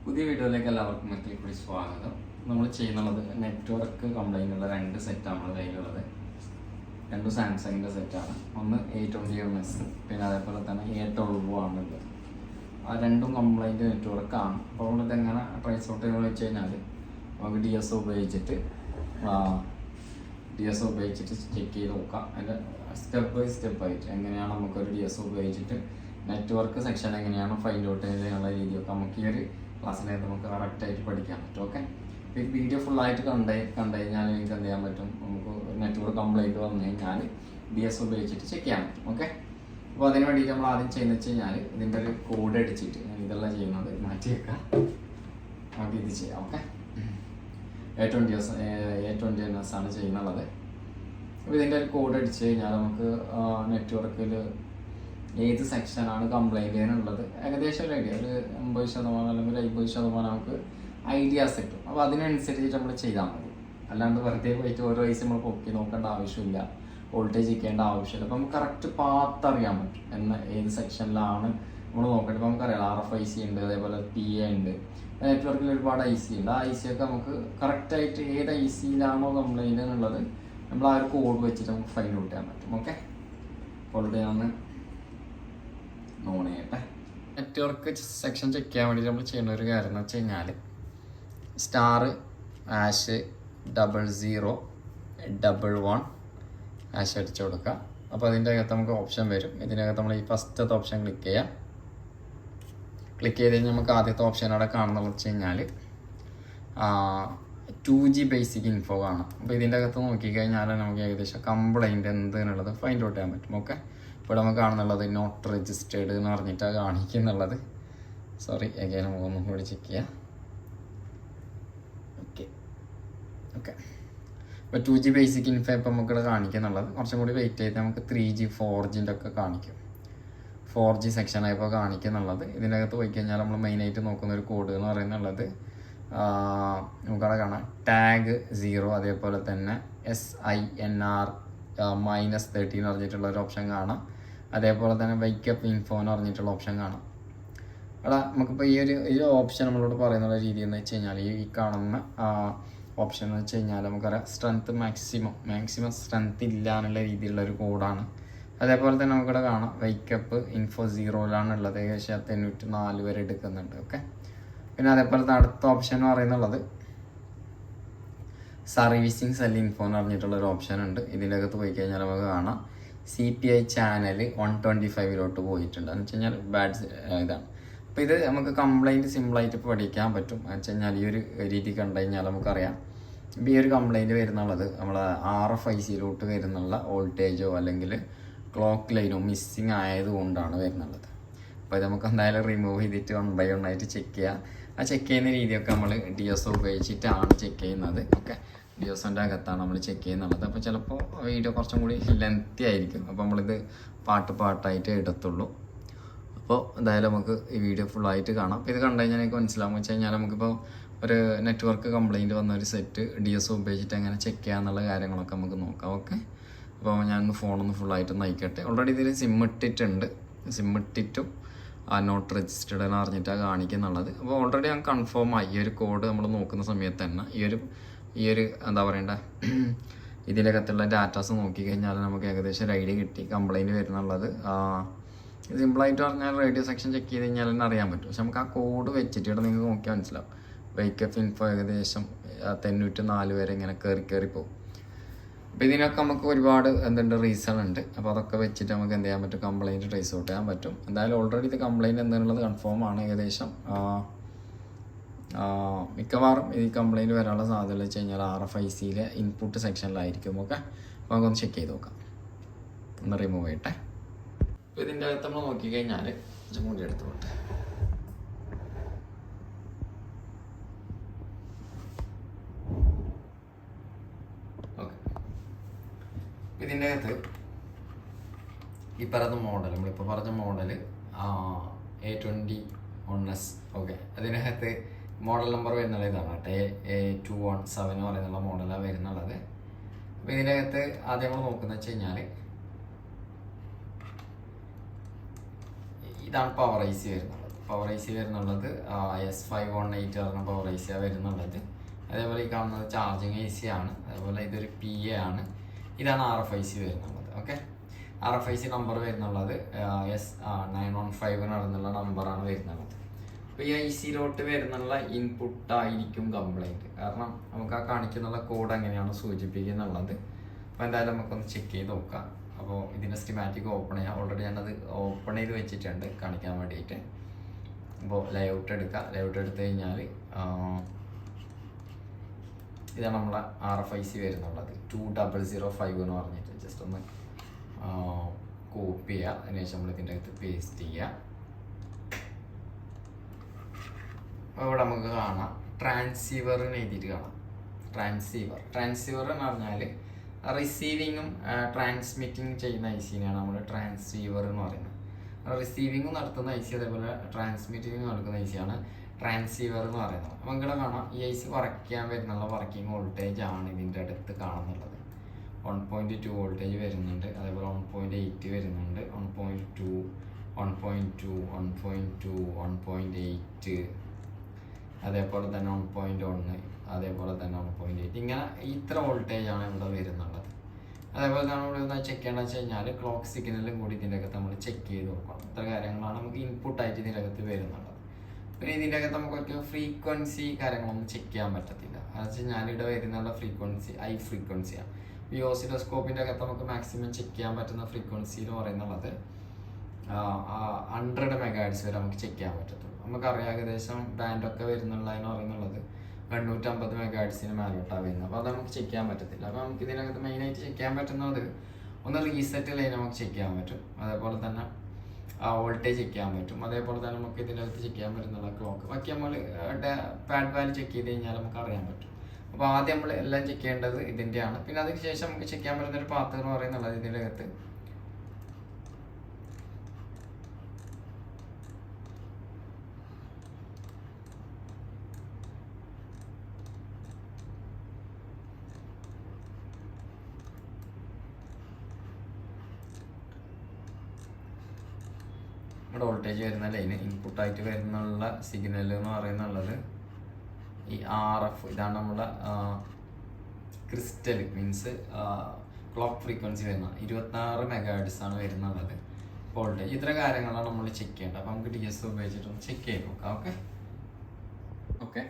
പുതിയ വീഡിയോയിലേക്ക് എല്ലാവർക്കും ഒരിക്കൽ കൂടി സ്വാഗതം. നമ്മൾ ചെയ്യുന്നത് നെറ്റ്വർക്ക് കംപ്ലൈൻ്റ് ഉള്ള രണ്ട് സെറ്റാണ് നമ്മുടെ കയ്യിലുള്ളത്. രണ്ടും സാംസങ്ങിൻ്റെ സെറ്റാണ്. ഒന്ന് 820 പിന്നെ അതേപോലെ തന്നെ 812 ആണുള്ളത്. ആ രണ്ടും കംപ്ലൈൻറ്റ് നെറ്റ്വർക്കാണ്. അപ്പോൾ നമ്മളിത് എങ്ങനെ ട്രേസ് ഔട്ട് ചെയ്യുന്നത് വെച്ച് കഴിഞ്ഞാൽ നമുക്ക് ഡി എസ് ഉപയോഗിച്ചിട്ട് ചെക്ക് ചെയ്ത് നോക്കാം. അതിൻ്റെ സ്റ്റെപ്പ് ബൈ സ്റ്റെപ്പായിട്ട് എങ്ങനെയാണ് നമുക്കൊരു ഡി എസ് ഉപയോഗിച്ചിട്ട് നെറ്റ്വർക്ക് സെക്ഷൻ എങ്ങനെയാണ് ഫൈൻഡ് ഔട്ട് ചെയ്യാനുള്ള രീതിയൊക്കെ നമുക്ക് ഈ ഒരു ക്ലാസ്സിലായിട്ട് നമുക്ക് കറക്റ്റായിട്ട് പഠിക്കാൻ പറ്റും. ഓക്കെ, ഈ വീഡിയോ ഫുള്ളായിട്ട് കണ്ടു കഴിഞ്ഞാൽ എനിക്ക് എന്ത് ചെയ്യാൻ പറ്റും, നമുക്ക് നെറ്റ്വർക്ക് കംപ്ലൈൻറ്റ് വന്നു കഴിഞ്ഞാൽ ഡി എസ് ഉപയോഗിച്ചിട്ട് ചെക്ക് ചെയ്യാൻ പറ്റും. ഓക്കെ, അപ്പോൾ അതിന് വേണ്ടിയിട്ട് നമ്മൾ ആദ്യം ചെയ്യുന്നത് വെച്ച് കഴിഞ്ഞാൽ ഇതിൻ്റെ ഒരു കോഡ് അടിച്ചിട്ട് ഞാൻ ഇതെല്ലാം ചെയ്യുന്നത് മാറ്റി വെക്കാം, നമുക്ക് ഇത് ചെയ്യാം. ഓക്കെ, 820 ആണ് ചെയ്യുന്നുള്ളത്. അപ്പോൾ ഇതിൻ്റെ ഒരു കോഡ് അടിച്ച് കഴിഞ്ഞാൽ നമുക്ക് നെറ്റ്വർക്കിൽ ഏത് സെക്ഷനാണ് കംപ്ലൈൻറ്റ് ചെയ്യാനുള്ളത് ഏകദേശം ഒരു ഐഡിയ, ഒരു 80% അല്ലെങ്കിൽ 50% നമുക്ക് ഐഡിയാസ് കിട്ടും. അപ്പോൾ അതിനനുസരിച്ചിട്ട് നമ്മൾ ചെയ്താൽ മതി. അല്ലാണ്ട് വെറുതെ പോയിട്ട് ഓരോ വയസ്സ് നമ്മൾ പൊക്കി നോക്കേണ്ട ആവശ്യമില്ല, വോൾട്ടേജ് ഇരിക്കേണ്ട ആവശ്യമില്ല. അപ്പോൾ നമുക്ക് കറക്റ്റ് പാത്ത് അറിയാൻ പറ്റും ഏത് സെക്ഷനിലാണ് നമ്മൾ നോക്കേണ്ടത്. ഇപ്പോൾ നമുക്കറിയാം RFIC ഉണ്ട്, അതേപോലെ PA ഉണ്ട്, നെറ്റ്വർക്കിൽ ഒരുപാട് IC ഉണ്ട്. ആ IC ഒക്കെ നമുക്ക് കറക്റ്റായിട്ട് ഏത് ICയിലാണോ കംപ്ലൈൻറ്റ് എന്നുള്ളത് നമ്മൾ ആ ഒരു കോഡ് വെച്ചിട്ട് നമുക്ക് ഫൈൻഡ് ഔട്ട് ചെയ്യാൻ പറ്റും. ഓക്കെ, ഓൾറെഡി ഞാൻ നോൺ ചെയ്യട്ടെ. നെറ്റ്വർക്ക് സെക്ഷൻ ചെക്ക് ചെയ്യാൻ വേണ്ടി നമ്മൾ ചെയ്യുന്ന ഒരു കാര്യം എന്ന് വെച്ച് കഴിഞ്ഞാൽ ***0011# അടിച്ചു കൊടുക്കുക. അപ്പോൾ അതിൻ്റെ അകത്ത് നമുക്ക് ഓപ്ഷൻ വരും. ഇതിനകത്ത് നമ്മൾ ഈ ഫസ്റ്റത്തെ ഓപ്ഷൻ ക്ലിക്ക് ചെയ്യാം. ക്ലിക്ക് ചെയ്ത് കഴിഞ്ഞാൽ നമുക്ക് ആദ്യത്തെ ഓപ്ഷൻ അവിടെ കാണുന്നത് വെച്ച് കഴിഞ്ഞാൽ 2G ബേസിക് ഇൻഫോ കാണാം. അപ്പോൾ ഇതിൻ്റെ അകത്ത് നോക്കിക്കഴിഞ്ഞാൽ നമുക്ക് ഏകദേശം കംപ്ലൈൻറ്റ് എന്തെന്നുള്ളത് ഫൈൻഡ് ഔട്ട് ചെയ്യാൻ പറ്റും. ഓക്കെ, ഇപ്പോൾ നമുക്ക് കാണുന്നുള്ളത് നോട്ട് രജിസ്റ്റേർഡ് എന്ന് പറഞ്ഞിട്ടാണ് കാണിക്കുന്നുള്ളത്. സോറി, എഗൈൻ നമുക്ക് ഒന്നും കൂടി ചെക്ക് ചെയ്യാം. ഓക്കെ, ഇപ്പോൾ 2G ബേസിക് ഇൻഫോ ഇപ്പം നമുക്കിവിടെ കാണിക്കുന്നുള്ളത്. കുറച്ചും കൂടി വെയിറ്റ് ചെയ്ത് നമുക്ക് 3G 4G ഒക്കെ കാണിക്കും. 4G സെക്ഷനായപ്പോൾ കാണിക്കുന്നുള്ളത്. ഇതിൻ്റെ അകത്ത് പോയി കഴിഞ്ഞാൽ നമ്മൾ മെയിനായിട്ട് നോക്കുന്ന ഒരു കോഡ് എന്ന് പറയുന്നുള്ളത് നമുക്കവിടെ കാണാം tag0, അതേപോലെ തന്നെ SINR -30 എന്ന് പറഞ്ഞിട്ടുള്ള ഒരു ഓപ്ഷൻ കാണാം. അതേപോലെ തന്നെ വൈക്കപ്പ് ഇൻഫോ എന്ന് പറഞ്ഞിട്ടുള്ള ഓപ്ഷൻ കാണാം. അവിടെ നമുക്കിപ്പോൾ ഈ ഓപ്ഷൻ നമ്മളോട് പറയുന്ന രീതി എന്ന് വെച്ച് കഴിഞ്ഞാൽ ഈ കാണുന്ന ഓപ്ഷൻ എന്ന് വെച്ച് കഴിഞ്ഞാൽ നമുക്കറിയാം സ്ട്രെങ്ത് മാക്സിമം സ്ട്രെങ്ത് ഇല്ല എന്നുള്ള രീതിയിലുള്ള ഒരു കോഡാണ്. അതേപോലെ തന്നെ നമുക്കിവിടെ കാണാം വൈക്കപ്പ് ഇൻഫോ 0-ലാണുള്ളത്. ഏകദേശം 94 വരെ എടുക്കുന്നുണ്ട്. ഓക്കെ, പിന്നെ അതേപോലെ അടുത്ത ഓപ്ഷൻ എന്ന് പറയുന്നുള്ളത് സർവീസിങ് സെൽ ഇൻഫോ എന്ന് പറഞ്ഞിട്ടുള്ളൊരു ഓപ്ഷൻ ഉണ്ട്. ഇതിൻ്റെ അകത്ത് പോയി കഴിഞ്ഞാൽ നമുക്ക് കാണാം CPI ചാനൽ 125 പോയിട്ടുണ്ട്. എന്ന് വെച്ച് കഴിഞ്ഞാൽ ബാഡ് ഇതാണ്. അപ്പോൾ ഇത് നമുക്ക് കംപ്ലൈൻറ്റ് സിമ്പിളായിട്ട് പഠിക്കാൻ പറ്റും. എന്ന് വെച്ച് കഴിഞ്ഞാൽ ഈ ഒരു രീതി കണ്ടു കഴിഞ്ഞാൽ നമുക്കറിയാം ഇപ്പോൾ ഈ ഒരു കംപ്ലൈൻറ്റ് വരുന്നുള്ളത് നമ്മൾ RFIC വരുന്നുള്ള വോൾട്ടേജോ അല്ലെങ്കിൽ ക്ലോക്ക് ലൈനോ മിസ്സിങ് ആയതുകൊണ്ടാണ് വരുന്നുള്ളത്. അപ്പോൾ ഇത് നമുക്ക് എന്തായാലും റിമൂവ് ചെയ്തിട്ട് 1 by 1 ആയിട്ട് ചെക്ക് ചെയ്യാം. ആ ചെക്ക് ചെയ്യുന്ന രീതിയൊക്കെ നമ്മൾ DSO ഉപയോഗിച്ചിട്ടാണ് ചെക്ക് ചെയ്യുന്നത്. ഓക്കെ, DSOൻ്റെ അകത്താണ് നമ്മൾ ചെക്ക് ചെയ്യുന്നുള്ളത്. അപ്പോൾ ചിലപ്പോൾ വീഡിയോ കുറച്ചും കൂടി ലെങ്തി ആയിരിക്കും. അപ്പോൾ നമ്മളിത് പാട്ടായിട്ട് എടുത്തുള്ളൂ. അപ്പോൾ എന്തായാലും നമുക്ക് ഈ വീഡിയോ ഫുള്ളായിട്ട് കാണാം. ഇത് കണ്ടു കഴിഞ്ഞാൽ എനിക്ക് മനസ്സിലാവും വെച്ച് കഴിഞ്ഞാൽ നമുക്കിപ്പോൾ ഒരു നെറ്റ്വർക്ക് കംപ്ലൈൻറ്റ് വന്ന ഒരു സെറ്റ് DSO ഉപയോഗിച്ചിട്ട് എങ്ങനെ ചെക്ക് ചെയ്യാന്നുള്ള കാര്യങ്ങളൊക്കെ നമുക്ക് നോക്കാം. ഓക്കെ, അപ്പോൾ ഞാൻ ഫോണൊന്ന് ഫുള്ളായിട്ട് നയിക്കട്ടെ. ഓൾറെഡി ഇതിൽ സിം ഇട്ടിട്ടും നോട്ട് രജിസ്റ്റേർഡ് എന്ന് പറഞ്ഞിട്ടാണ് കാണിക്കുന്നുള്ളത്. അപ്പോൾ ഓൾറെഡി ഞാൻ കൺഫേം ആയി. ഈ ഒരു കോഡ് നമ്മൾ നോക്കുന്ന സമയത്ത് തന്നെ ഈ ഒരു എന്താ പറയണ്ട ഇതിനകത്തുള്ള ഡാറ്റാസ് നോക്കിക്കഴിഞ്ഞാൽ നമുക്ക് ഏകദേശം ഒരു ഐഡിയ കിട്ടി കംപ്ലൈൻറ്റ് വരുന്നുള്ളത്. സിമ്പിളായിട്ട് പറഞ്ഞാൽ റേഡിയോ സെക്ഷൻ ചെക്ക് ചെയ്ത് കഴിഞ്ഞാൽ തന്നെ അറിയാൻ പറ്റും. പക്ഷെ നമുക്ക് ആ കോഡ് വെച്ചിട്ട് ഇവിടെ നിങ്ങൾക്ക് നോക്കിയാൽ മനസ്സിലാവും. വൈക്കപ്പ് ഇൻഫോ ഏകദേശം 94 വരെ ഇങ്ങനെ കയറി പോകും. അപ്പോൾ ഇതിനൊക്കെ നമുക്ക് ഒരുപാട് റീസൺ ഉണ്ട്. അപ്പോൾ അതൊക്കെ വെച്ചിട്ട് നമുക്ക് എന്ത് ചെയ്യാൻ പറ്റും, കംപ്ലൈൻറ്റ് ട്രേസ് ഔട്ട് ചെയ്യാൻ പറ്റും. എന്തായാലും ഓൾറെഡി ഇത് കംപ്ലൈൻറ്റ് എന്താണുള്ളത് കൺഫേം ആണ്. ഏകദേശം മിക്കവാറും ഈ കംപ്ലൈൻറ്റ് വരാനുള്ള സാധ്യത വെച്ച് കഴിഞ്ഞാൽ RFICയിലെ ഇൻപുട്ട് സെക്ഷനിലായിരിക്കും. ഓക്കെ, അപ്പോൾ നമുക്കൊന്ന് ചെക്ക് ചെയ്ത് നോക്കാം. ഒന്ന് റിമൂവ് ചെയ്യട്ടെ. അപ്പോൾ ഇതിൻ്റെ അകത്ത് നമ്മൾ നോക്കിക്കഴിഞ്ഞാൽ മൂടി എടുത്ത് പോട്ടെ. ഓക്കെ, ഇതിൻ്റെ അകത്ത് ഈ പറയുന്ന മോഡൽ നമ്മളിപ്പോൾ പറഞ്ഞ മോഡൽ 821S. ഓക്കെ, അതിനകത്ത് മോഡൽ നമ്പർ വരുന്നത് ഇതാണ് കേട്ടോ, A217 എന്ന് പറയുന്നുള്ള മോഡലാണ് വരുന്നുള്ളത്. അപ്പോൾ ഇതിൻ്റെ അകത്ത് ആദ്യം നമ്മൾ നോക്കുന്നത് വെച്ച് കഴിഞ്ഞാൽ ഇതാണ് പവർ IC വരുന്നത്. പവർ ഐ സി വരുന്നുള്ളത് S518 പറഞ്ഞ പവർ ഐ സിയാണ് വരുന്നുള്ളത്. അതേപോലെ ഈ കാണുന്നത് ചാർജിങ് ഐ സി ആണ്. അതേപോലെ ഇതൊരു PA ആണ്. ഇതാണ് RFIC വരുന്നുള്ളത്. ഓക്കെ, RFIC നമ്പർ വരുന്നുള്ളത് S915 നടന്നുള്ള നമ്പറാണ് വരുന്നുള്ളത്. അപ്പോൾ ഈ ഐ സിയിലോട്ട് വരുന്നുള്ള ഇൻപുട്ടായിരിക്കും കംപ്ലൈൻറ്റ്. കാരണം നമുക്ക് ആ കാണിക്കുന്നുള്ള കോഡ് എങ്ങനെയാണ് സൂചിപ്പിക്കുന്നുള്ളത്. അപ്പോൾ എന്തായാലും നമുക്കൊന്ന് ചെക്ക് ചെയ്ത് നോക്കാം. അപ്പോൾ ഇതിൻ്റെ സ്കിമാറ്റിക് ഓപ്പൺ ചെയ്യാം. ഓൾറെഡി ഞാനത് ഓപ്പൺ ചെയ്ത് വെച്ചിട്ടുണ്ട് കാണിക്കാൻ വേണ്ടിയിട്ട്. അപ്പോൾ ലേഔട്ട് എടുക്കാം. ലേഔട്ട് എടുത്തു കഴിഞ്ഞാൽ ഇതാണ് നമ്മളെ RFIC വരുന്നുള്ളത് 2005 എന്ന് പറഞ്ഞിട്ട്. ജസ്റ്റ് ഒന്ന് കോപ്പി ചെയ്യുക. അതിനുശേഷം നമ്മൾ ഇതിൻ്റെ അകത്ത് പേസ്റ്റ് ചെയ്യുക. അപ്പോൾ ഇവിടെ നമുക്ക് കാണാം ട്രാൻസീവറിന് എഴുതിയിട്ട് കാണാം. ട്രാൻസീവർ എന്ന് പറഞ്ഞാൽ റിസീവിങ്ങും ട്രാൻസ്മിറ്റിങ് ചെയ്യുന്ന ഐ സിനെയാണ് നമ്മൾ ട്രാൻസീവർ എന്ന് പറയുന്നത്. റിസീവിങ്ങും നടത്തുന്ന ഐ സി അതേപോലെ ട്രാൻസ്മിറ്റിങ് നടക്കുന്ന ഐ സിയാണ് ട്രാൻസീവർ എന്ന് പറയുന്നത്. അപ്പം ഇവിടെ കാണാം ഈ ഐ സി കുറയ്ക്കാൻ വരുന്നുള്ള വർക്കിംഗ് വോൾട്ടേജ് ആണ് ഇതിൻ്റെ അടുത്ത് കാണുന്നുള്ളത്. 1.2 വോൾട്ടേജ് വരുന്നുണ്ട്. അതേപോലെ 1.8 വരുന്നുണ്ട്. 1.2 1.2 1.2 1.8 അതേപോലെ തന്നെ 1.1 അതേപോലെ തന്നെ 1.8 ഇങ്ങനെ ഇത്ര വോൾട്ടേജ് ആണ് ഇവിടെ വരുന്നുള്ളത്. അതേപോലെ തന്നെ നമ്മൾ ചെക്ക് ചെയ്യേണ്ടത് വെച്ച് കഴിഞ്ഞാൽ ക്ലോക്ക് സിഗ്നലും കൂടി ഇതിൻ്റെ അകത്ത് നമ്മൾ ചെക്ക് ചെയ്ത് നോക്കണം. ഇത്ര കാര്യങ്ങളാണ് നമുക്ക് ഇൻപുട്ടായിട്ട് ഇതിൻ്റെ അകത്ത് വരുന്നുള്ളത്. പിന്നെ ഇതിൻ്റെ അകത്ത് നമുക്ക് ഫ്രീക്വൻസി കാര്യങ്ങളൊന്നും ചെക്ക് ചെയ്യാൻ പറ്റത്തില്ല. അത് വെച്ച് കഴിഞ്ഞാൽ ഇവിടെ വരുന്നുള്ള ഫ്രീക്വൻസി ഹൈ ഫ്രീക്വൻസിയാണ്. ഈ ഓസിലോസ്കോപ്പിൻ്റെ അകത്ത് നമുക്ക് മാക്സിമം ചെക്ക് ചെയ്യാൻ പറ്റുന്ന ഫ്രീക്വൻസി എന്ന് പറയുന്നത് 100 MHz വരെ നമുക്ക് ചെക്ക് ചെയ്യാൻ പറ്റത്തുള്ളൂ. നമുക്കറിയാം ഏകദേശം ബാൻഡൊക്കെ വരുന്നുള്ളതെന്ന് പറയുന്നുള്ളത് 850 MHz മേലോട്ടാണ് വരുന്നത്. അപ്പോൾ അത് നമുക്ക് ചെക്ക് ചെയ്യാൻ പറ്റത്തില്ല. അപ്പോൾ നമുക്ക് ഇതിനകത്ത് മെയിനായിട്ട് ചെക്ക് ചെയ്യാൻ പറ്റുന്നത് ഒന്ന് റീസെറ്റ് ലൈൻ നമുക്ക് ചെക്ക് ചെയ്യാൻ പറ്റും. അതേപോലെ തന്നെ വോൾട്ടേജ് ചെക്ക് ചെയ്യാൻ പറ്റും. അതേപോലെ തന്നെ നമുക്ക് ഇതിനകത്ത് ചെക്ക് ചെയ്യാൻ പറ്റുന്നുള്ള ക്ലോക്ക്. ബാക്കി നമ്മൾ പാഡ് വാല്യൂ ചെക്ക് ചെയ്ത് കഴിഞ്ഞാൽ നമുക്ക് അറിയാൻ പറ്റും. അപ്പോൾ ആദ്യം നമ്മൾ എല്ലാം ചെക്ക് ചെയ്യേണ്ടത് ഇതിൻ്റെയാണ്. പിന്നെ അതിന് ശേഷം നമുക്ക് ചെക്ക് ചെയ്യാൻ പറ്റുന്ന ഒരു പാത്ത് എന്ന് പറയുന്നുള്ളത് ഇതിൻ്റെ അകത്ത് ഇവിടെ വോൾട്ടേജ് വരുന്ന ലൈന് ഇൻപുട്ടായിട്ട് വരുന്നുള്ള സിഗ്നൽ എന്ന് പറയുന്നുള്ളത് ഈ RF ഇതാണ് നമ്മുടെ ക്രിസ്റ്റൽ മീൻസ് ക്ലോക്ക് ഫ്രീക്വൻസി വരുന്ന 26 MHz ആണ് വരുന്നുള്ളത് വോൾട്ടേജ്. ഇത്ര കാര്യങ്ങളാണ് നമ്മൾ ചെക്ക് ചെയ്യേണ്ടത്. അപ്പോൾ നമുക്ക് DS ഉപയോഗിച്ചിട്ടൊന്ന് ചെക്ക് ചെയ്ത് നോക്കാം. ഓക്കെ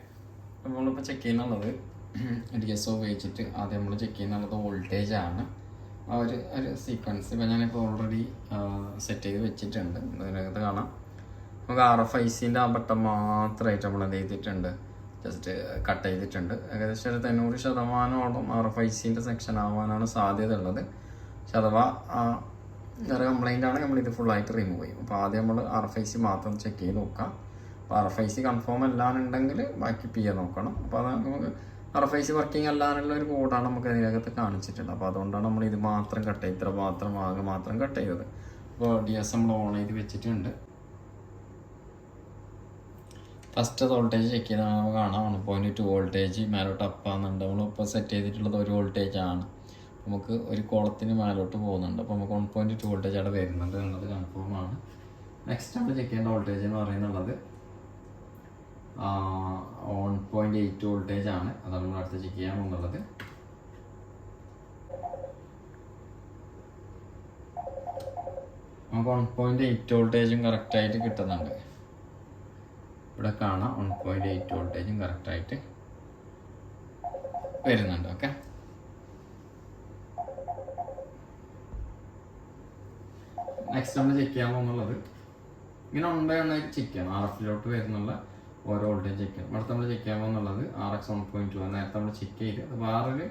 അപ്പോൾ നമ്മളിപ്പോൾ ചെക്ക് ചെയ്യുന്നുള്ളത് DS ഉപയോഗിച്ചിട്ട് ആദ്യം നമ്മൾ ചെക്ക് ചെയ്യുന്നുള്ളത് വോൾട്ടേജ് ആണ്. ഒരു സീക്വൻസ് ഇപ്പോൾ ഞാനിപ്പോൾ ഓൾറെഡി സെറ്റ് ചെയ്ത് വെച്ചിട്ടുണ്ട്. അതിനകത്ത് കാണാം നമുക്ക് RFICൻ്റെ ആ ബട്ടൺ മാത്രമായിട്ട് നമ്മൾ എന്ത് ചെയ്തിട്ടുണ്ട്, ജസ്റ്റ് കട്ട് ചെയ്തിട്ടുണ്ട്. ഏകദേശം ഒരു 90% RFICൻ്റെ സെക്ഷൻ ആവാനാണ് സാധ്യത ഉള്ളത്. പക്ഷെ അഥവാ വേറെ കംപ്ലൈൻ്റ് ആണെങ്കിൽ നമ്മളിത് ഫുള്ളായിട്ട് റിമൂവ് ചെയ്യും. അപ്പോൾ ആദ്യം നമ്മൾ RFIC മാത്രം ചെക്ക് ചെയ്ത് നോക്കാം. അപ്പോൾ RFIC കൺഫേം അല്ലാന്നുണ്ടെങ്കിൽ ബാക്കി PA നോക്കണം. അപ്പോൾ അത് നമുക്ക് RFIC വർക്കിംഗ് അല്ലാന്നുള്ള ഒരു കോഡാണ് നമുക്ക് അതിനകത്ത് കാണിച്ചിട്ടുണ്ട്. അപ്പോൾ അതുകൊണ്ടാണ് നമ്മൾ ഇത് മാത്രം കട്ട് ചെയ്ത് ഇത്ര മാത്രം കട്ട് ചെയ്തത്. അപ്പോൾ DS നമ്മൾ ഓൺ ചെയ്ത് വെച്ചിട്ടുണ്ട്. ഫസ്റ്റ് വോൾട്ടേജ് ചെക്ക് ചെയ്താൽ നമുക്ക് കാണാം 1.2 വോൾട്ടേജ് മേലോട്ട് അപ്പാകുന്നുണ്ട്. നമ്മളിപ്പോൾ സെറ്റ് ചെയ്തിട്ടുള്ളത് ഒരു വോൾട്ടേജ് ആണ്. നമുക്ക് ഒരു കോളത്തിന് മേലോട്ട് പോകുന്നുണ്ട്. അപ്പോൾ നമുക്ക് 1.2 വോൾട്ടേജ് അവിടെ വരുന്നുണ്ട് എന്നുള്ളത് കൺഫേം ആണ്. നെക്സ്റ്റ് നമ്മൾ ചെക്ക് ചെയ്യേണ്ട വോൾട്ടേജ് എന്ന് പറയുന്നുള്ളത് 1.8 വോൾട്ടേജ് ആണ്. അതാണ് നമ്മൾ അടുത്ത് ചെക്ക് ചെയ്യാൻ പോകുന്നുള്ളത്. നമുക്ക് 1.8 വോൾട്ടേജും കറക്റ്റായിട്ട് കിട്ടുന്നുണ്ട്. ഇവിടെ കാണാം 1.8 വോൾട്ടേജും കറക്റ്റായിട്ട് വരുന്നുണ്ട്. ഓക്കെ, നെക്സ്റ്റ് നമ്മൾ ചെക്ക് ചെയ്യാൻ പോകുന്നുള്ളത് ഇങ്ങനെ 1 by 1 ആയിട്ട് ചെക്ക് ചെയ്യണം. RFലോട്ട് വരുന്നുള്ള ഓരോ വോൾട്ടേജ് ചെക്ക് ചെയ്യണം. അടുത്ത് നമ്മൾ ചെക്ക് ചെയ്യാൻ പോകുന്നുള്ളത് RX 1.2 നേരത്തെ നമ്മൾ ചെക്ക് ചെയ്ത് അത് വേറൊരു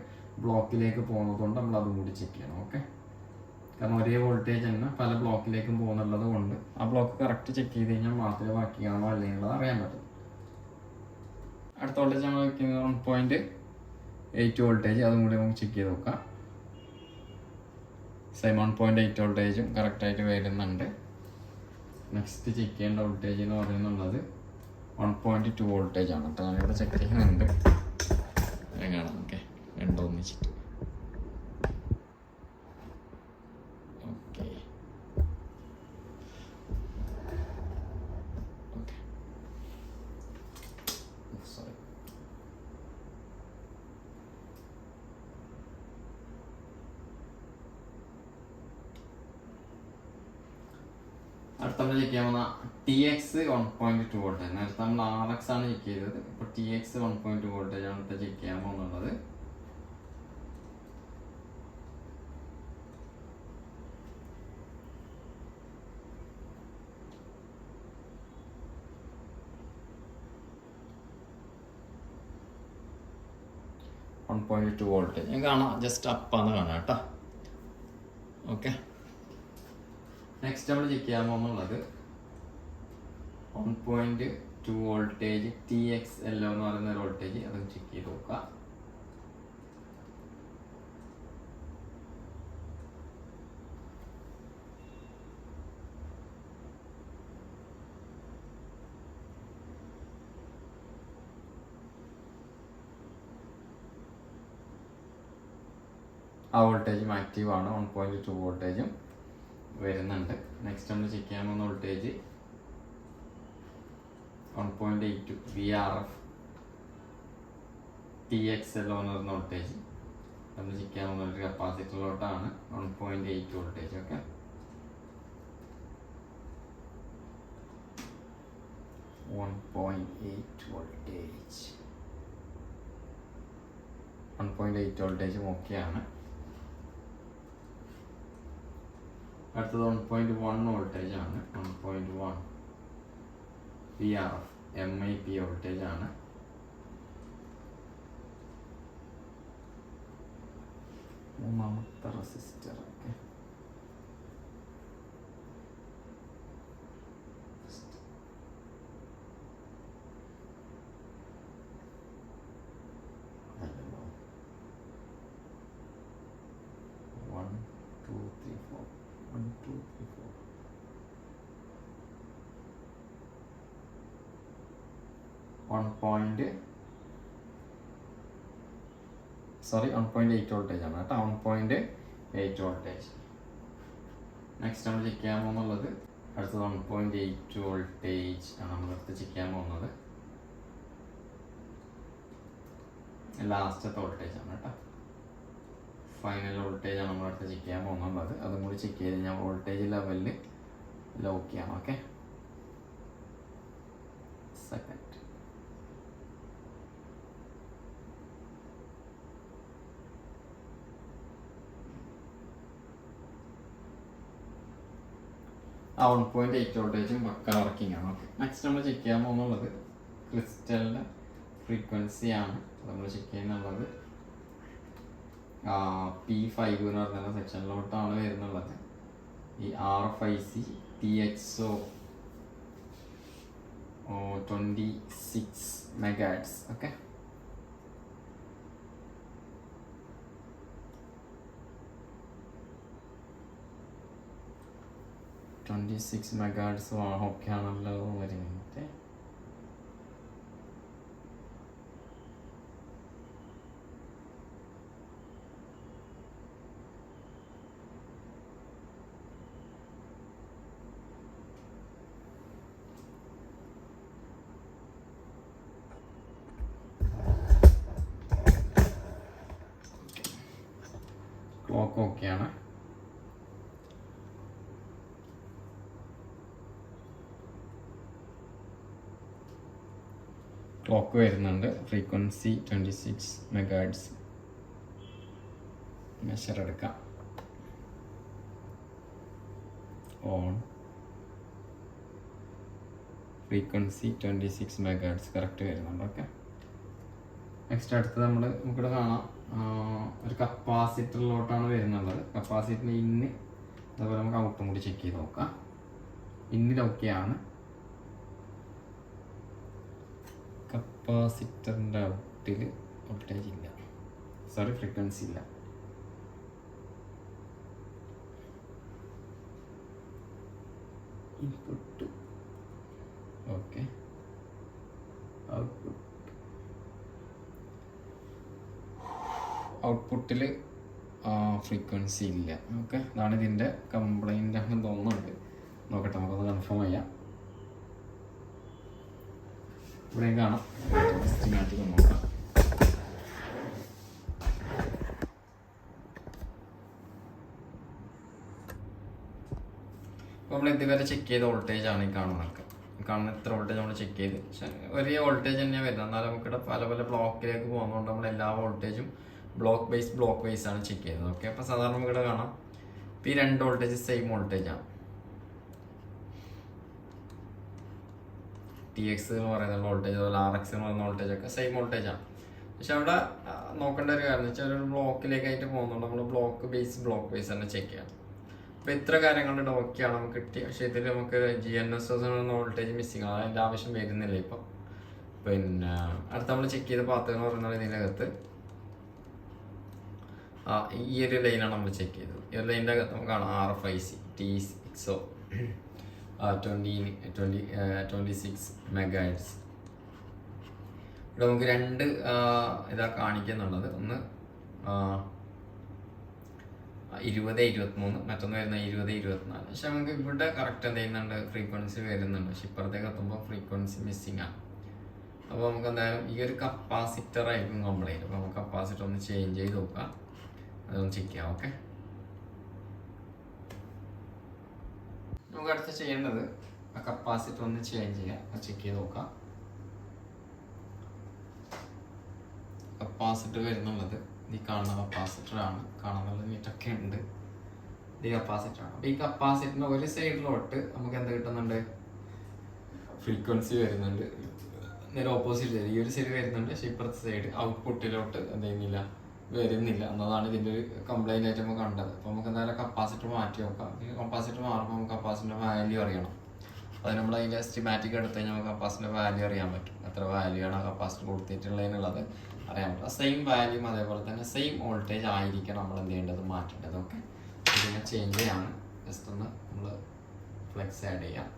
ബ്ലോക്കിലേക്ക് പോകുന്നതുകൊണ്ട് നമ്മൾ അതും കൂടി ചെക്ക് ചെയ്യണം. ഓക്കെ, കാരണം ഒരേ വോൾട്ടേജ് തന്നെ പല ബ്ലോക്കിലേക്കും പോകുന്നുള്ളത് കൊണ്ട് ആ ബ്ലോക്ക് കറക്റ്റ് ചെക്ക് ചെയ്ത് കഴിഞ്ഞാൽ മാത്രമേ ബാക്കിയാണോ അല്ലെങ്കിൽ അറിയാൻ പറ്റും. അടുത്ത വോൾട്ടേജ് നമ്മൾ വയ്ക്കുന്നത് 1.8 വോൾട്ടേജ്, അതും കൂടി നമുക്ക് ചെക്ക് ചെയ്ത് നോക്കാം. സെയിം 1.8 വോൾട്ടേജും കറക്റ്റായിട്ട് വരുന്നുണ്ട്. നെക്സ്റ്റ് ചെക്ക് ചെയ്യേണ്ട വോൾട്ടേജ് എന്ന് പറയുന്നുള്ളത് 1.2 വോൾട്ടേജ് ആണ് കേട്ടോ. ഞാനിവിടെ ചെക്ക് ചെയ്യുന്നുണ്ട്. കാണാം. ഓക്കെ, രണ്ടോ ഒന്നിച്ചിട്ട് ഓക്കെ. അടുത്ത നമ്മൾ ചെക്ക് ചെയ്യാൻ പോകുന്ന TX 1.2 വോൾട്ടേജ്. നേരത്തെ നമ്മൾ RX ആണ് ചെക്ക് ചെയ്തത്. ഇപ്പോൾ TX 1.2 വോൾട്ടേജ് ആണ് ഇപ്പോൾ ചെക്ക് ചെയ്യാൻ പോകുന്നുള്ളത്. വോൾട്ടേജ് ഞാൻ കാണാം, ജസ്റ്റ് അപ്പാന്ന് കാണാം കേട്ടോ. ഓക്കെ, നെക്സ്റ്റ് നമ്മൾ ചെക്ക് ചെയ്യാൻ പോകുന്നുള്ളത് 1.2 വോൾട്ടേജ് TXL എന്ന് പറയുന്ന ഒരു വോൾട്ടേജ്. അത് ചെക്ക് ചെയ്ത് നോക്കാം. ആ വോൾട്ടേജും ആക്റ്റീവ് ആണ്. 1.2 വോൾട്ടേജും വരുന്നുണ്ട്. നെക്സ്റ്റ് നമ്മൾ ചെക്ക് ചെയ്യാൻ പോകുന്ന വോൾട്ടേജ് 1.82 VRF TXL എന്ന് പറയുന്ന വോൾട്ടേജ്. നമ്മൾ ചെക്ക് ചെയ്യാൻ പോകുന്ന ഒരു കപ്പാസിറ്ററിലോട്ടാണ് 1.8 വോൾട്ടേജ്. ഓക്കെ, വോൾട്ടേജ് ഓക്കെയാണ്. അടുത്തത് 1.1 വോൾട്ടേജ് ആണ്. 1.1 VRF MIP വോൾട്ടേജ് ആണ്. മൂന്നാമത്തെ റെസിസ്റ്റർ. ഓക്കെ, സോറി 1.8 വോൾട്ടേജ് ആണ് കേട്ടോ. 1.8 വോൾട്ടേജ്. നെക്സ്റ്റ് നമ്മൾ ചെക്ക് ചെയ്യാൻ പോകുന്നുള്ളത് അടുത്തത് 1.8 വോൾട്ടേജ് ആണ് നമ്മളടുത്ത് ചെക്ക് ചെയ്യാൻ പോകുന്നത്. ലാസ്റ്റത്തെ വോൾട്ടേജ് ആണ് കേട്ടോ. ഫൈനൽ വോൾട്ടേജ് ആണ് നമ്മളടുത്ത് ചെക്ക് ചെയ്യാൻ പോകുന്നുള്ളത്. അതും കൂടി ചെക്ക് ചെയ്ത് ഞാൻ വോൾട്ടേജ് ലെവലിൽ ലോക്ക് ചെയ്യാം. Okay, second. ആ 1.8 വോൾട്ടേജും പക്ക വർക്കിംഗ് ആണ്. ഓക്കെ, നെക്സ്റ്റ് നമ്മൾ ചെക്ക് ചെയ്യാൻ പോകുന്നുള്ളത് ക്രിസ്റ്റലിൻ്റെ ഫ്രീക്വൻസി ആണ്. നമ്മൾ ചെക്ക് ചെയ്യുന്നുള്ളത് P5 എന്ന് പറയുന്ന സെക്ഷനിലോട്ടാണ് വരുന്നുള്ളത്. ഈ RFIC TXO 26 MHz. Okay, MHz okay ആണല്ലോ. ഒരു മിനിറ്റ്. ക്ലോക്ക് ഓക്കെയാണ്. ക്ലോക്ക് വരുന്നുണ്ട്. Frequency 26 MHz. മെഷർ എടുക്കാം. ഓൺ. ഫ്രീക്വൻസി 26 MHz കറക്റ്റ് വരുന്നുണ്ട്. ഓക്കെ, നെക്സ്റ്റ് അടുത്തത് നമുക്കിവിടെ കാണാം ഒരു കപ്പാസിറ്ററിലോട്ടാണ് വരുന്നുള്ളത്. കപ്പാസിറ്ററിൻ്റെ ഇന്ന് അതുപോലെ നമുക്ക് ഔട്ടും കൂടി ചെക്ക് ചെയ്ത് നോക്കാം. ഇന്നിൽ ഓക്കെയാണ്. കപ്പാസിറ്ററിൻ്റെ ഔട്ടിൽ വോൾട്ടേജ് ഇല്ല, സോറി ഫ്രീക്വൻസി ഇല്ല. ഇൻപുട്ട് ഓക്കെ, ഔട്ട്പുട്ടിൽ ഫ്രീക്വൻസി ഇല്ല. ഓക്കെ, അതാണ് ഇതിൻ്റെ കംപ്ലൈൻ്റ് ആണെന്ന് തോന്നുന്നുണ്ട്. നോക്കട്ടെ, നമുക്കത് കൺഫേം ചെയ്യാം. ഇവിടെ കാണാം, സ്കീമാറ്റിക് നോക്കാം. നമ്മൾ ഇതുവരെ ചെക്ക് ചെയ്ത വോൾട്ടേജ് ആണ് ഈ കാണുന്നതൊക്കെ. കാണുന്ന ഇത്ര വോൾട്ടേജ് നമ്മൾ ചെക്ക് ചെയ്ത്, പക്ഷെ ഒരേ വോൾട്ടേജ് തന്നെയാണ് വരുന്നത്. എന്നാലും നമുക്കിവിടെ പല പല ബ്ലോക്കിലേക്ക് പോകുന്നതുകൊണ്ട് നമ്മൾ എല്ലാ വോൾട്ടേജും ബ്ലോക്ക് വൈസ് ആണ് ചെക്ക് ചെയ്യുന്നത്. ഓക്കെ, അപ്പോൾ സാധാരണ നമുക്കിവിടെ കാണാം ഇപ്പോൾ ഈ 2 വോൾട്ടേജ് സെയിം വോൾട്ടേജാണ്. TX എന്ന് പറയുന്ന വോൾട്ടേജ്, അതുപോലെ RX എന്ന് പറയുന്ന വോൾട്ടേജ് ഒക്കെ സെയിം വോൾട്ടേജാണ്. പക്ഷെ അവിടെ നോക്കേണ്ട ഒരു കാര്യം എന്ന് വെച്ചാൽ ഒരു ബ്ലോക്കിലേക്കായിട്ട് പോകുന്നുണ്ട്. നമ്മൾ ബ്ലോക്ക് വൈസ് തന്നെ ചെക്ക് ചെയ്യാം. അപ്പോൾ ഇത്ര കാര്യങ്ങളുടെ ഓക്കെയാണ് നമുക്ക് കിട്ടിയത്. പക്ഷേ ഇതിൽ നമുക്ക് GNSS എന്ന വോൾട്ടേജ് മിസ്സിങ് ആണ്, അതിൻ്റെ ആവശ്യം വരുന്നില്ല ഇപ്പം. പിന്നെ അടുത്ത നമ്മൾ ചെക്ക് ചെയ്ത പാത്ത് എന്ന് പറയുന്നത് ഇതിനകത്ത് ഈ ഒരു ലൈനാണ് നമ്മൾ ചെക്ക് ചെയ്തത്. ഈ ഒരു ലൈനിൻ്റെ അകത്ത് നമുക്ക് കാണാം RFIC T6O 26 MHz. ഇവിടെ നമുക്ക് 2 ഇതാ കാണിക്കുന്നുള്ളത്. ഒന്ന് 20-23, മറ്റൊന്ന് വരുന്ന 20-24. പക്ഷെ നമുക്ക് ഇവിടെ കറക്റ്റ് എന്ത് ചെയ്യുന്നുണ്ട്, ഫ്രീക്വൻസി വരുന്നുണ്ട്. പക്ഷെ ഇപ്പുറത്തേക്ക് എത്തുമ്പോൾ ഫ്രീക്വൻസി മിസ്സിങ് ആണ്. അപ്പോൾ നമുക്ക് എന്തായാലും ഈ ഒരു കപ്പാസിറ്റർ ആയിരിക്കും കംപ്ലൈൻറ്റ്. അപ്പോൾ നമുക്ക് കപ്പാസിറ്റർ ഒന്ന് ചേഞ്ച് ചെയ്ത് നോക്കാം, അതൊന്ന് ചെക്ക് ചെയ്യാം. ഓക്കെ, നമുക്ക് അടുത്ത് ചെയ്യേണ്ടത് ആ കപ്പാസിറ്റർ ഒന്ന് ചേഞ്ച് ചെയ്യാം, ചെക്ക് ചെയ്ത് നോക്കാം. കപ്പാസിറ്റർ വരുന്നുള്ളത് ഈ കാണുന്ന കപ്പാസിറ്ററാണ്. കാണുന്നത് മീറ്റൊക്കെ ഉണ്ട്. ഈ കപ്പാസിറ്ററാണ്. അപ്പോൾ ഈ കപ്പാസിറ്ററിൻ്റെ ഒരു സൈഡിലോട്ട് നമുക്ക് എന്ത് കിട്ടുന്നുണ്ട്, ഫ്രീക്വൻസി വരുന്നുണ്ട്. നേരെ ഓപ്പോസിറ്റ് സൈഡ് ഈ ഒരു സൈഡ് വരുന്നുണ്ട്, പക്ഷേ ഇപ്പുറത്തെ സൈഡ് ഔട്ട്പുട്ടിലോട്ട് എന്ത് ചെയ്യുന്നില്ല, വരുന്നില്ല എന്നതാണ് ഇതിൻ്റെ ഒരു കംപ്ലൈൻ്റ് ആയിട്ട് നമുക്ക് കണ്ടത്. അപ്പോൾ നമുക്ക് എന്തായാലും കപ്പാസിറ്റർ മാറ്റി നോക്കാം. ഈ കപ്പാസിറ്റർ മാറുമ്പോൾ നമുക്ക് കപ്പാസിറ്ററിൻ്റെ വാല്യൂ അറിയണം. അത് നമ്മൾ അതിൻ്റെ എസ്റ്റിമാറ്റിക് എടുത്ത് കഴിഞ്ഞാൽ നമുക്ക് കപ്പാസിറ്ററിൻ്റെ വാല്യൂ അറിയാൻ പറ്റും. എത്ര വാല്യൂ ആണ് ആ കപ്പാസിറ്റർ കൊടുത്തിട്ടുള്ളതെന്നുള്ളത് അറിയാൻ പറ്റും. സെയിം വാല്യൂം അതേപോലെ തന്നെ സെയിം വോൾട്ടേജ് ആയിരിക്കണം നമ്മൾ എന്ത് ചെയ്യേണ്ടത്, മാറ്റേണ്ടത്. ഓക്കെ, ഇതിനെ ചേഞ്ച് ചെയ്യാണ്. ജസ്റ്റ് ഒന്ന് നമ്മൾ ഫ്ലെക്സ് ആഡ് ചെയ്യാം.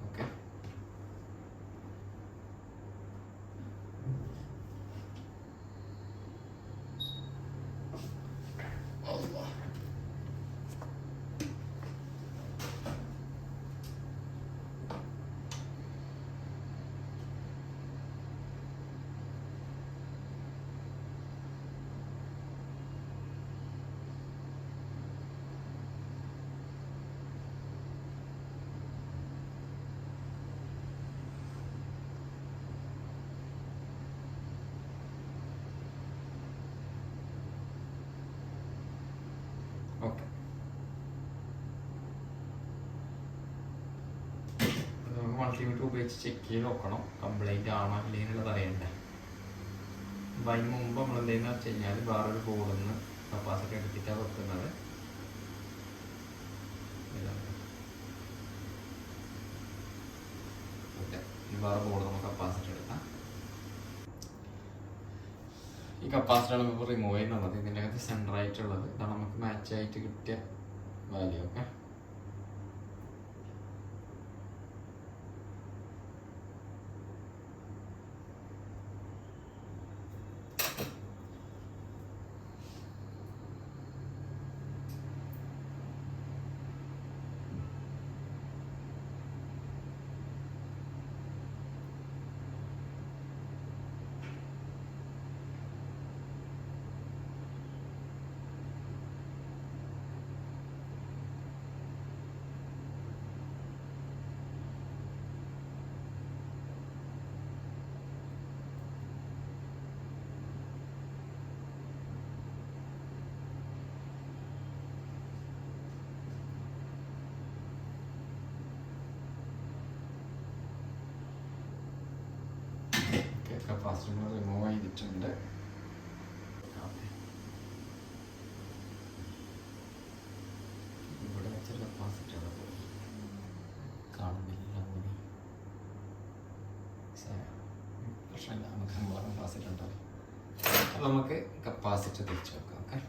ഓക്കെ, ഓക്കെ, നമുക്ക് മൾട്ടിമീറ്റർ ഉപയോഗിച്ച് ചെക്ക് ചെയ്ത് നോക്കണം കംപ്ലൈൻറ്റ് ആണോ ഇല്ലെന്നുള്ളത് അറിയണ്ടേ. അപ്പം അതിന് മുമ്പ് നമ്മൾ എന്തെന്ന് വെച്ച് കഴിഞ്ഞാൽ വേറൊരു ബോർഡിൽ നിന്ന് കപ്പാസിറ്റി എടുത്തിട്ടാണ് വെക്കുന്നത്. വേറെ ബോർഡ് നമുക്ക് കപ്പാസിറ്റി എടുക്കാം. ഈ കപ്പാസിറ്ററാണ് നമുക്ക് റിമൂവ് ചെയ്യുന്നത്. ഇതിൻ്റെ അകത്ത് സെൻറ്റർ ആയിട്ടുള്ളത് ഇതാണ് നമുക്ക് മാച്ച് ആയിട്ട് കിട്ടിയ വാല്യൂ. ഓക്കെ, കപ്പാസിറ്റർ റിമൂവ് ചെയ്തിട്ടുണ്ട്. ഇവിടെ വെച്ച കപ്പാസിറ്റർ കാണുന്നില്ല, പ്രശ്നമില്ല. നമുക്ക് നമ്മളെ കപ്പാസിറ്റർ ഉണ്ടാവും. അപ്പോൾ നമുക്ക് കപ്പാസിറ്റർ തിരിച്ചു വെക്കാം. ഓക്കെ,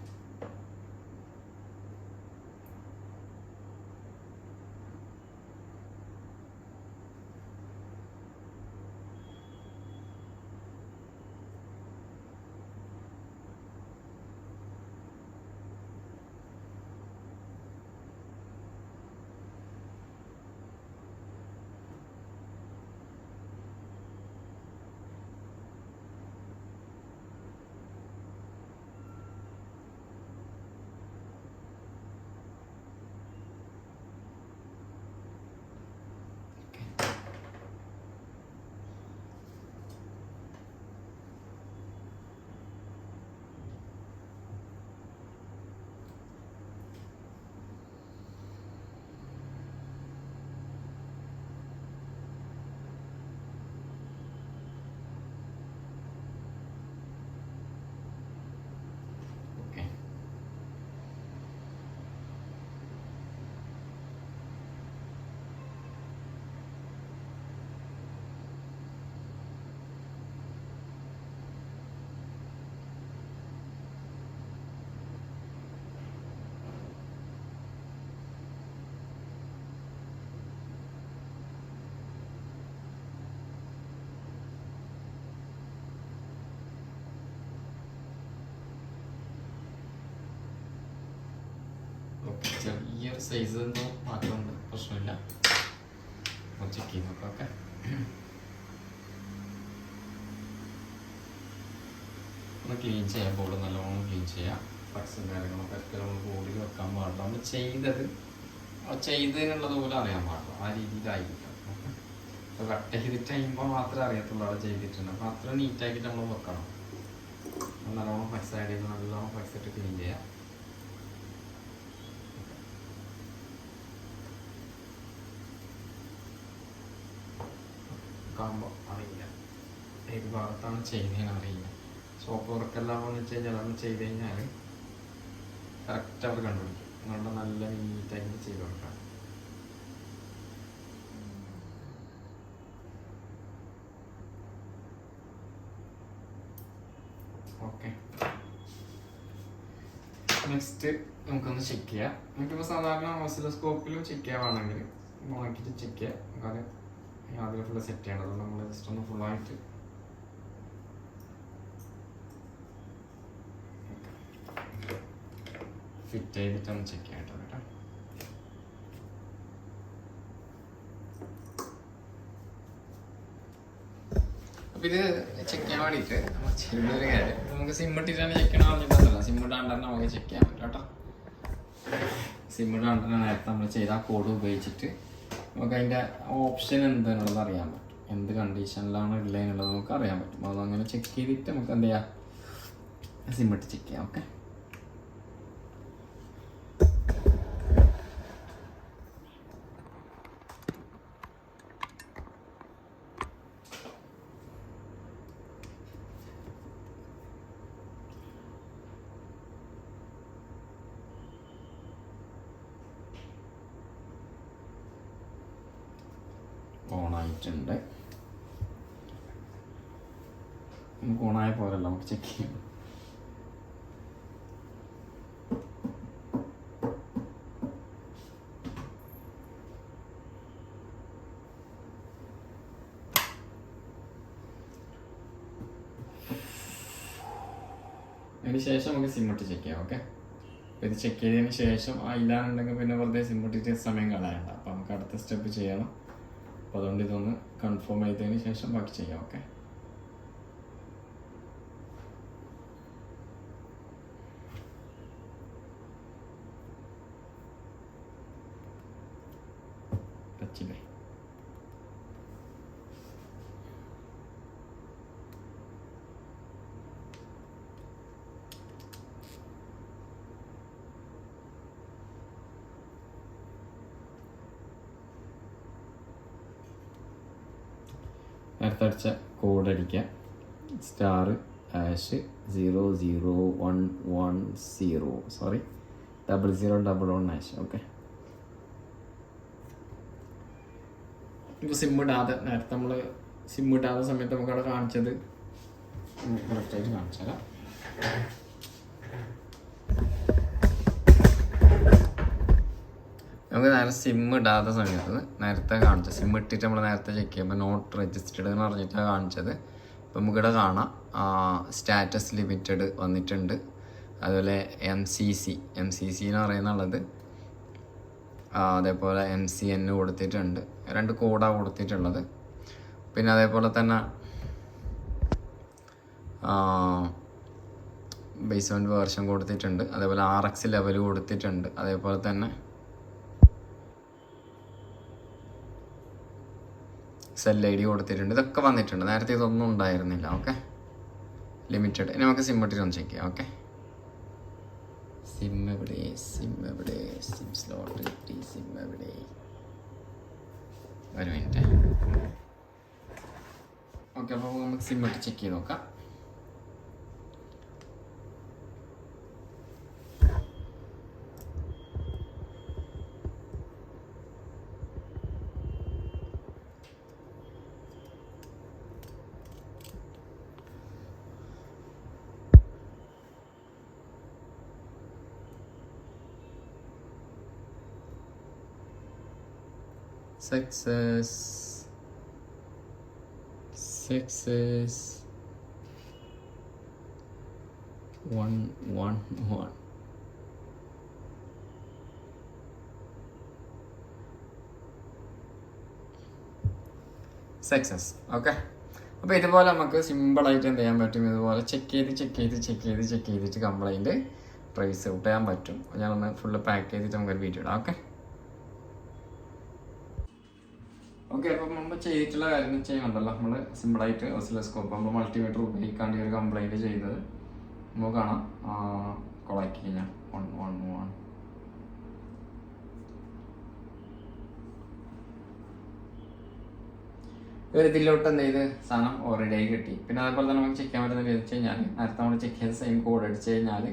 ചെറിയൊരു സൈസ് എന്തോ മാറ്റമുണ്ട്, പ്രശ്നമില്ല. ചെക്ക് ചെയ്ത് നോക്കാം. ഓക്കെ, ഒന്ന് ക്ലീൻ ചെയ്യാം, ബോർഡ് നല്ലോണം ക്ലീൻ ചെയ്യാം. ഫ്ലക്സും കാര്യങ്ങളൊക്കെ നമ്മൾ ബോർഡിൽ വെക്കാൻ പാടില്ല. നമ്മൾ ചെയ്തതിനുള്ളത് പോലെ അറിയാൻ പാടില്ല, ആ രീതിയിലായിരിക്കും. അപ്പോൾ കട്ട് ചെയ്തിട്ട് കഴിയുമ്പോൾ മാത്രമേ അറിയത്തുള്ളൂ അത് ചെയ്തിട്ടുണ്ട്. അപ്പോൾ അത്ര നീറ്റാക്കിയിട്ട് നമ്മൾ വെക്കണം. നല്ലോണം ഫ്ലക്സ് ആഡ് ചെയ്ത് നല്ലോണം ഫ്ലക്സ് ഇട്ട് ക്ലീൻ ചെയ്യാം. ആകുമ്പോൾ അറിയില്ല ഏത് ഭാഗത്താണ് ചെയ്യുന്നതെന്ന് അറിയില്ല. സോപ്പ് വർക്കെല്ലാം എന്ന് വെച്ച് കഴിഞ്ഞാൽ നമ്മൾ ചെയ്ത് കഴിഞ്ഞാൽ കറക്റ്റ് അവർ കണ്ടുപിടിക്കും. നിങ്ങളുടെ നല്ല നീറ്റായിട്ട് ചെയ്ത് കൊടുക്കാം. ഓക്കെ, നെക്സ്റ്റ് നമുക്കൊന്ന് ചെക്ക് ചെയ്യാം. നമുക്കിപ്പോൾ സാധാരണ ഓസിലോസ്കോപ്പിലും ചെക്ക് ചെയ്യാവാണെങ്കിൽ നോക്കിയിട്ട് ചെക്ക് ചെയ്യാം. കാരണം ആദ്യം ഫുള്ള് സെറ്റ് ചെയ്യണം. അതുകൊണ്ട് നമ്മൾ ജസ്റ്റ് ഒന്ന് ഫുള്ളായിട്ട് ഫിറ്റ് ചെയ്തിട്ടൊന്ന് ചെക്ക് ചെയ്യട്ടോ കേട്ടോ. അപ്പം ഇത് ചെക്ക് ചെയ്യാൻ വേണ്ടിയിട്ട് നമ്മൾ ചെയ്യുന്നൊരു കാര്യം, നമുക്ക് സിം ഇട്ടിട്ടാണ് ചെക്ക് ചെയ്യണം പറഞ്ഞിട്ടല്ല, സിം ഇടാണ്ട് തന്നെ നമുക്ക് ചെക്ക് ചെയ്യാൻ പറ്റും കേട്ടോ. സിം ഇടാണ്ട് തന്നെ നേരത്തെ നമ്മൾ ചെയ്ത ആ കോഡ് ഉപയോഗിച്ചിട്ട് നമുക്ക് അതിൻ്റെ ഓപ്ഷൻ എന്താണെന്നുള്ളത് അറിയാൻ പറ്റും. എന്ത് കണ്ടീഷനിലാണ് ഉള്ളതെന്നുള്ളത് നമുക്ക് അറിയാൻ പറ്റും. അതങ്ങനെ ചെക്ക് ചെയ്തിട്ട് നമുക്ക് എന്ത് ചെയ്യാം, സിം ഇട്ട് ചെക്ക് ചെയ്യാം. ഓക്കെ, ഓണായിട്ടുണ്ട്. നമുക്ക് ഓണായ പോലല്ല, നമുക്ക് ചെക്ക് ചെയ്യാം. അതിന് ശേഷം നമുക്ക് സിമ്മിട്ട് ചെക്ക് ചെയ്യാം. ഓക്കെ, അപ്പോൾ ഇത് ചെക്ക് ചെയ്തതിന് ശേഷം ഇല്ലാന്നുണ്ടെങ്കിൽ പിന്നെ വെറുതെ സിമ്മിട്ടിട്ട് സമയം കളയണ്ട. അപ്പോൾ നമുക്ക് അടുത്ത സ്റ്റെപ്പ് ചെയ്യണം. അപ്പോൾ അതുകൊണ്ട് ഇതൊന്ന് കൺഫേം ചെയ്തതിന് ശേഷം ബാക്കി ചെയ്യാം. ഓക്കെ, ടച്ചില്ലേ? നേരത്തെ അടിച്ച കോഡ് അടിക്കുക, *#00110 സോറി 0011#. ഓക്കെ, ഇപ്പോൾ സിം ഇടാതെ നേരത്തെ നമ്മൾ സിം ഇടാത്ത സമയത്ത് നമുക്ക് അവിടെ കാണിച്ചത് കറക്റ്റായിട്ട് കാണിച്ചാൽ നമുക്ക് നേരെ സിം ഇടാത്ത സമയത്ത് നേരത്തെ കാണിച്ചത് സിം ഇട്ടിട്ട് നമ്മൾ നേരത്തെ ചെക്ക് ചെയ്യുമ്പോൾ നോട്ട് രജിസ്റ്റേർഡ് എന്ന് പറഞ്ഞിട്ടാണ് കാണിച്ചത്. ഇപ്പം നമുക്കിവിടെ കാണാം സ്റ്റാറ്റസ് ലിമിറ്റഡ് വന്നിട്ടുണ്ട്. അതുപോലെ MCC എന്ന് പറയുന്നുള്ളത്, അതേപോലെ MCN കൊടുത്തിട്ടുണ്ട്. 2 കോഡാണ് കൊടുത്തിട്ടുള്ളത്. പിന്നെ അതേപോലെ തന്നെ ബേസ്മെൻറ്റ് വേർഷൻ കൊടുത്തിട്ടുണ്ട്. അതേപോലെ RX ലെവൽ കൊടുത്തിട്ടുണ്ട്. അതേപോലെ തന്നെ സെൽ ID കൊടുത്തിട്ടുണ്ട്. ഇതൊക്കെ വന്നിട്ടുണ്ട്. നേരത്തെ ഇതൊന്നും ഉണ്ടായിരുന്നില്ല. Okay, limited. ഇനി നമുക്ക് സിം ഇട്ടിട്ട് ഒന്ന് ചെക്ക് ചെയ്യാം. ഓക്കെ, സിം എവിടെ, സിം സ്ലോട്ട് കിട്ടി, സിം എവിടെ? ഒരു മിനിറ്റ്. ഓക്കെ, അപ്പോൾ നമുക്ക് സിം ഇട്ട് ചെക്ക് ചെയ്ത് നോക്കാം. Success 111. സക്സസ്. ഓക്കെ, അപ്പോൾ ഇതുപോലെ നമുക്ക് സിമ്പിളായിട്ട് എന്ത് ചെയ്യാൻ പറ്റും, ഇതുപോലെ ചെക്ക് ചെയ്തിട്ട് കംപ്ലൈൻറ്റ് ട്രേസ് ഔട്ട് ചെയ്യാൻ പറ്റും. ഞാനൊന്ന് ഫുള്ള് പാക്ക് ചെയ്തിട്ട് നമുക്കൊരു വീഡിയോ ഇടാം. ഓക്കെ, അപ്പം നമ്മൾ ചെയ്തിട്ടുള്ള കാര്യം ചെയ്യുന്നുണ്ടല്ലോ, നമ്മൾ സിമ്പിളായിട്ട് ഓസിലോസ്കോപ്പ് നമ്മൾ മൾട്ടിമീറ്റർ ഉപയോഗിക്കാണ്ട് ഒരു കംപ്ലൈൻറ്റ് ചെയ്തത് നമുക്ക് കാണാം. കൊളാക്കി കഴിഞ്ഞാൽ 1 ഇതിലോട്ട് എന്ത് ചെയ്ത് സാധനം ഓൾറെഡി ആയി കിട്ടി. പിന്നെ അതേപോലെ തന്നെ നമുക്ക് ചെക്ക് ചെയ്യാൻ പറ്റുന്നത് വെച്ച് കഴിഞ്ഞാൽ നേരത്തെ നമ്മൾ ചെക്ക് ചെയ്ത സെയിം കോഡ് അടിച്ച് കഴിഞ്ഞാൽ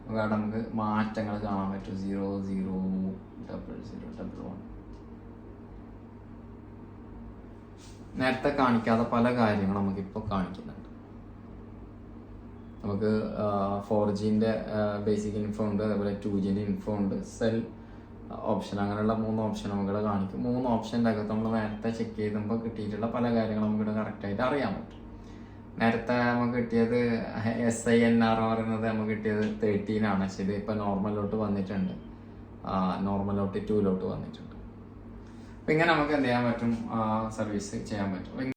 അവിടെ നമുക്ക് മാറ്റങ്ങൾ കാണാൻ പറ്റും. 000011. നേരത്തെ കാണിക്കാത്ത പല കാര്യങ്ങളും നമുക്കിപ്പോൾ കാണിക്കുന്നുണ്ട്. നമുക്ക് 4Gൻ്റെ ബേസിക് ഇൻഫോ ഉണ്ട്, അതേപോലെ 2Gൻ്റെ ഇൻഫോ ഉണ്ട്, സെൽ ഓപ്ഷൻ, അങ്ങനെയുള്ള 3 ഓപ്ഷൻ നമുക്കിവിടെ കാണിക്കും. 3 ഓപ്ഷൻ്റെ അകത്ത് നമ്മൾ നേരത്തെ ചെക്ക് ചെയ്തുമ്പോൾ കിട്ടിയിട്ടുള്ള പല കാര്യങ്ങളും നമുക്കിവിടെ കറക്റ്റായിട്ട് അറിയാൻ പറ്റും. നേരത്തെ നമുക്ക് കിട്ടിയത് SINR പറയുന്നത് നമുക്ക് കിട്ടിയത് 13 ആണ്. പക്ഷേ ഇത് ഇപ്പോൾ നോർമലിലോട്ട് വന്നിട്ടുണ്ട്, നോർമലിലോട്ട് 2 വന്നിട്ടുണ്ട്. അപ്പം ഇങ്ങനെ നമുക്ക് എന്ത് ചെയ്യാൻ പറ്റും, സർവീസ് ചെയ്യാൻ പറ്റും.